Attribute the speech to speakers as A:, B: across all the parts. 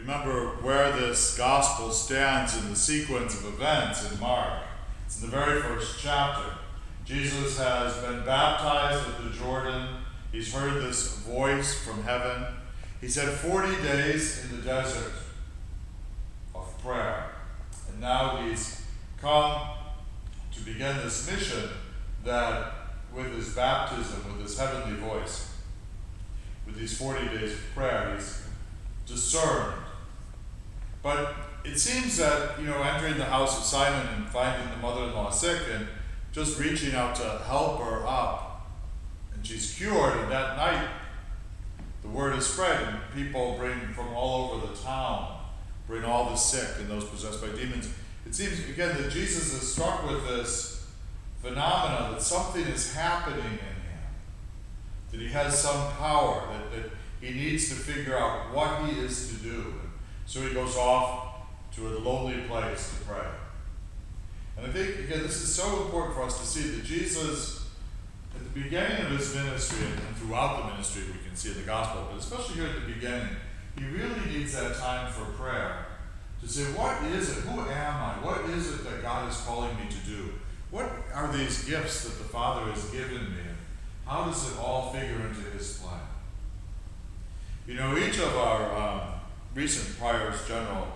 A: remember where this gospel stands in the sequence of events in Mark. It's in the very first chapter. Jesus has been baptized at the Jordan. He's heard this voice from heaven. He's had 40 days in the desert of prayer. And now he's come to begin this mission that with his baptism, with his heavenly voice, with these 40 days of prayer, he's discerned. But it seems that, entering the house of Simon and finding the mother-in-law sick and just reaching out to help her up, and she's cured, and that night the word is spread, and people bring from all over the town, bring all the sick and those possessed by demons. It seems, again, that Jesus is struck with this phenomena that something is happening in him, that he has some power, that he needs to figure out what he is to do. So he goes off to a lonely place to pray. And I think, again, this is so important for us to see that Jesus, at the beginning of his ministry, and throughout the ministry we can see in the gospel, but especially here at the beginning, he really needs that time for prayer to say, what is it? Who am I? What is it that God is calling me to do? What are these gifts that the Father has given me? And how does it all figure into his plan? Each of our recent priors general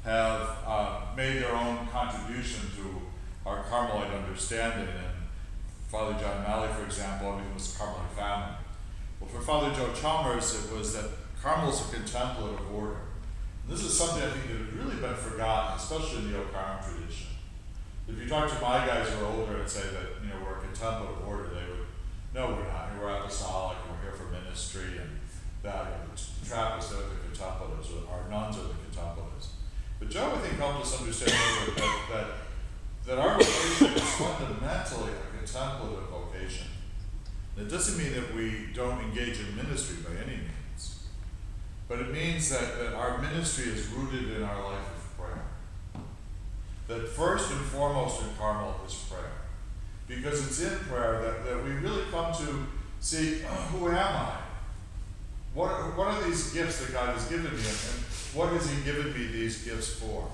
A: have made their own contribution to our Carmelite understanding. And Father John Malley, for example, everything was Carmelite family. Well, for Father Joe Chalmers, it was that Carmel is a contemplative order. And this is something I think that has really been forgotten, especially in the Oak-Carm tradition. If you talk to my guys who are older and say that, we're a contemplative order, they would, no, we're not. We're apostolic, and we're here for ministry, and that, the Trappists are the contemplatives, or our nuns are the contemplatives. But Joe, I think, helped us understand that our vocation is fundamentally a contemplative vocation. And it doesn't mean that we don't engage in ministry by any means, but it means that our ministry is rooted in our life of prayer. That first and foremost in Carmel is prayer. Because it's in prayer that we really come to see, who am I? What are these gifts that God has given me, and what has he given me these gifts for?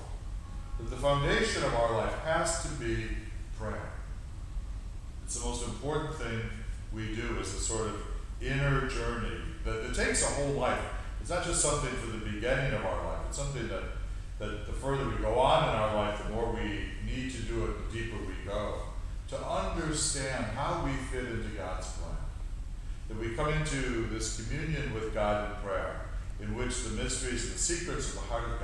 A: That the foundation of our life has to be prayer. It's the most important thing we do as a sort of inner journey that takes a whole life. It's not just something for the beginning of our life. It's something that the further we go on in our life, the more we need to do it, the deeper we go. To understand how we fit into God's plan. That we come into this communion with God in prayer, in which the mysteries and the secrets of the heart of